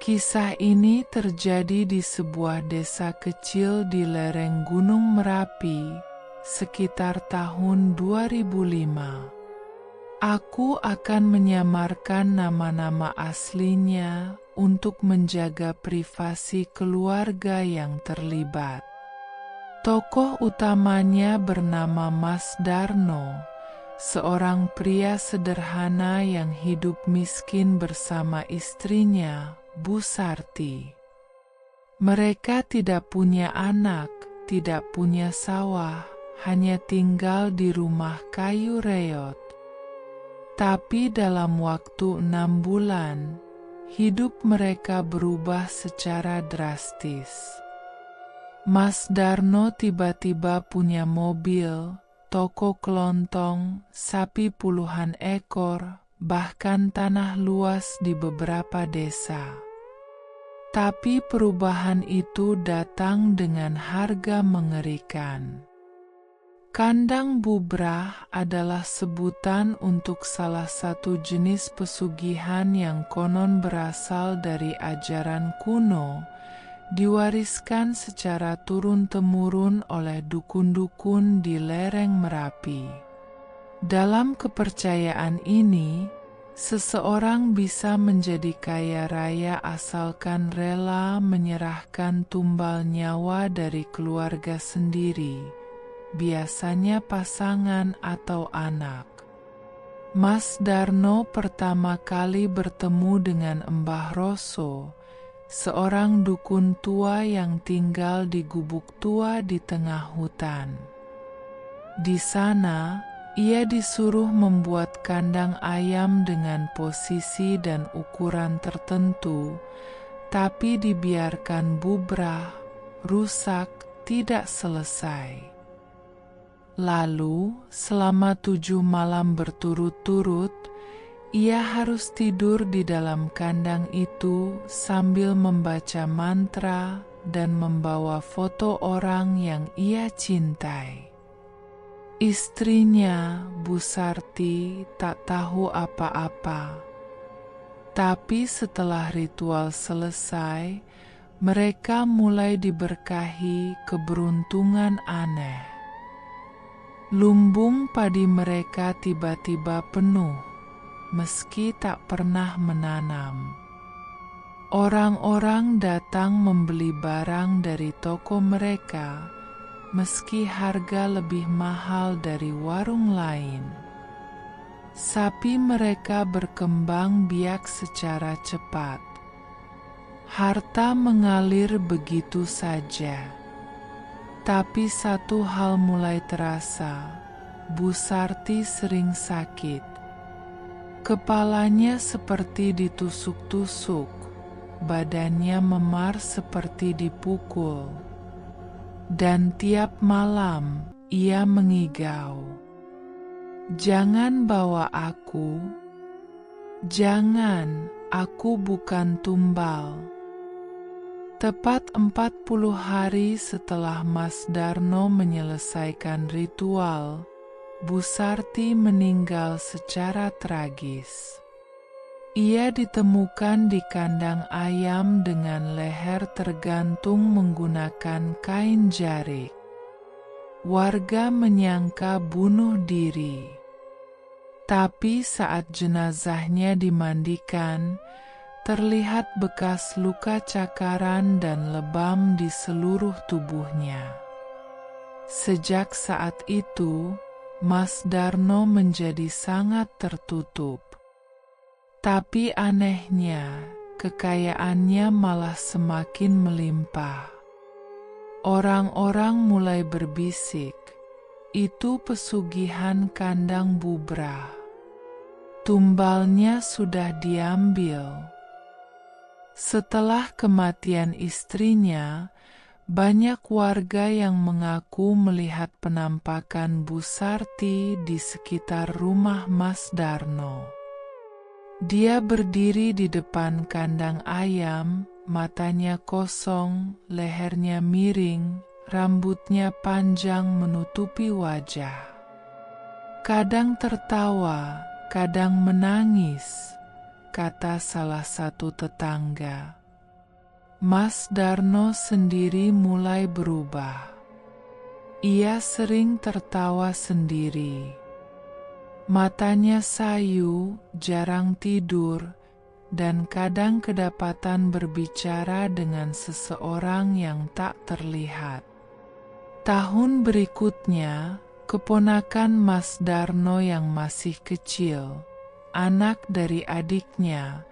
Kisah ini terjadi di sebuah desa kecil di lereng Gunung Merapi, sekitar tahun 2005. Aku akan menyamarkan nama-nama aslinya untuk menjaga privasi keluarga yang terlibat. Tokoh utamanya bernama Mas Darno, seorang pria sederhana yang hidup miskin bersama istrinya, Bu Sarti. Mereka tidak punya anak, tidak punya sawah, hanya tinggal di rumah kayu reot. Tapi dalam waktu 6 bulan, hidup mereka berubah secara drastis. Mas Darno tiba-tiba punya mobil, toko kelontong, sapi puluhan ekor, bahkan tanah luas di beberapa desa. Tapi perubahan itu datang dengan harga mengerikan. Kandang bubrah adalah sebutan untuk salah satu jenis pesugihan yang konon berasal dari ajaran kuno, diwariskan secara turun-temurun oleh dukun-dukun di lereng Merapi. Dalam kepercayaan ini, seseorang bisa menjadi kaya raya asalkan rela menyerahkan tumbal nyawa dari keluarga sendiri, biasanya pasangan atau anak. Mas Darno pertama kali bertemu dengan Mbah Roso, seorang dukun tua yang tinggal di gubuk tua di tengah hutan. Di sana, ia disuruh membuat kandang ayam dengan posisi dan ukuran tertentu, tapi dibiarkan bubrah, rusak, tidak selesai. Lalu, selama 7 malam berturut-turut, ia harus tidur di dalam kandang itu sambil membaca mantra dan membawa foto orang yang ia cintai. Istrinya, Bu Sarti, tak tahu apa-apa. Tapi setelah ritual selesai, mereka mulai diberkahi keberuntungan aneh. Lumbung padi mereka tiba-tiba penuh, meski tak pernah menanam. Orang-orang datang membeli barang dari toko mereka, meski harga lebih mahal dari warung lain. Sapi mereka berkembang biak secara cepat. Harta mengalir begitu saja. Tapi satu hal mulai terasa, Bu Sarti sering sakit. Kepalanya seperti ditusuk-tusuk, badannya memar seperti dipukul. Dan tiap malam ia mengigau, "Jangan bawa aku, jangan, aku bukan tumbal." Tepat 40 hari setelah Mas Darno menyelesaikan ritual, Bu Sarti meninggal secara tragis. Ia ditemukan di kandang ayam dengan leher tergantung menggunakan kain jarik. Warga menyangka bunuh diri. Tapi saat jenazahnya dimandikan, terlihat bekas luka cakaran dan lebam di seluruh tubuhnya. Sejak saat itu, Mas Darno menjadi sangat tertutup. Tapi anehnya, kekayaannya malah semakin melimpah. Orang-orang mulai berbisik, itu pesugihan kandang bubrah. Tumbalnya sudah diambil. Setelah kematian istrinya, banyak warga yang mengaku melihat penampakan Bu Sarti di sekitar rumah Mas Darno. Dia berdiri di depan kandang ayam, matanya kosong, lehernya miring, rambutnya panjang menutupi wajah. Kadang tertawa, kadang menangis, kata salah satu tetangga. Mas Darno sendiri mulai berubah. Ia sering tertawa sendiri. Matanya sayu, jarang tidur, dan kadang kedapatan berbicara dengan seseorang yang tak terlihat. Tahun berikutnya, keponakan Mas Darno yang masih kecil, anak dari adiknya,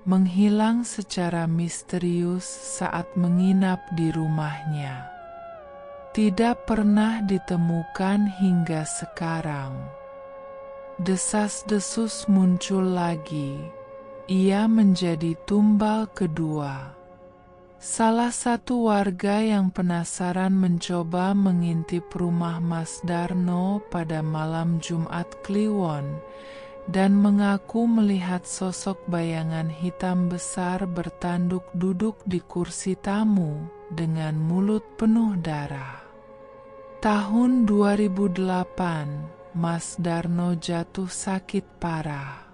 menghilang secara misterius saat menginap di rumahnya. Tidak pernah ditemukan hingga sekarang. Desas-desus muncul lagi. Ia menjadi tumbal kedua. Salah satu warga yang penasaran mencoba mengintip rumah Mas Darno pada malam Jumat Kliwon dan mengaku melihat sosok bayangan hitam besar bertanduk duduk di kursi tamu dengan mulut penuh darah. Tahun 2008, Mas Darno jatuh sakit parah.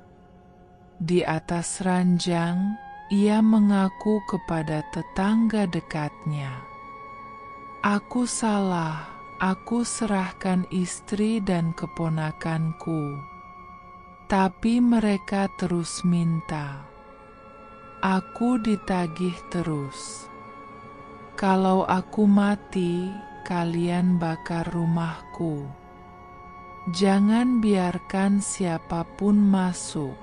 Di atas ranjang, ia mengaku kepada tetangga dekatnya, "Aku salah, aku serahkan istri dan keponakanku. Tapi mereka terus minta. Aku ditagih terus. Kalau aku mati, kalian bakar rumahku. Jangan biarkan siapapun masuk."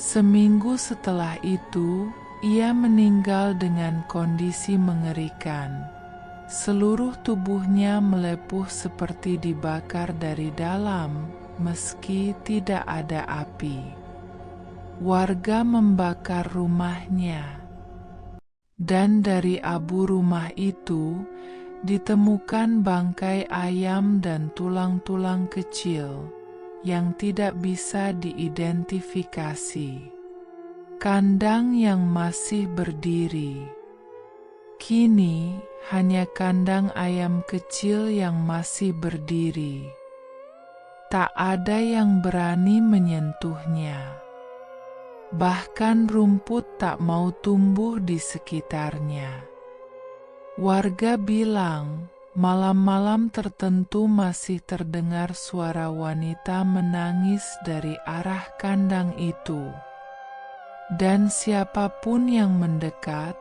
Seminggu setelah itu, ia meninggal dengan kondisi mengerikan. Seluruh tubuhnya melepuh seperti dibakar dari dalam, meski tidak ada api. Warga membakar rumahnya, dan dari abu rumah itu ditemukan bangkai ayam dan tulang-tulang kecil yang tidak bisa diidentifikasi. Kandang yang masih berdiri. Kini hanya kandang ayam kecil yang masih berdiri. Tak ada yang berani menyentuhnya. Bahkan rumput tak mau tumbuh di sekitarnya. Warga bilang, malam-malam tertentu masih terdengar suara wanita menangis dari arah kandang itu. Dan siapapun yang mendekat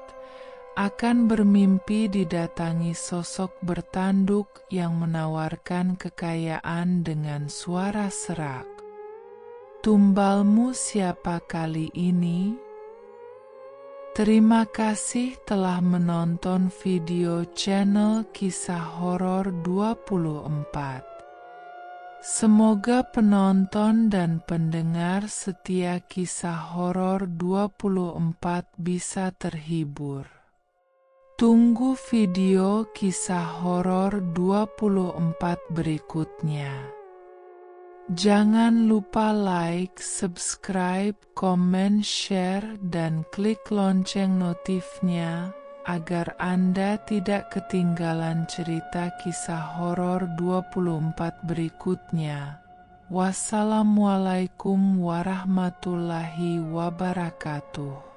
akan bermimpi didatangi sosok bertanduk yang menawarkan kekayaan dengan suara serak. Tumbalmu siapa kali ini? Terima kasih telah menonton video channel Kisah Horor 24. Semoga penonton dan pendengar setia Kisah Horor 24 bisa terhibur. Tunggu video Kisah Horor 24 berikutnya. Jangan lupa like, subscribe, komen, share, dan klik lonceng notifnya agar Anda tidak ketinggalan cerita kisah horor 24 berikutnya. Wassalamualaikum warahmatullahi wabarakatuh.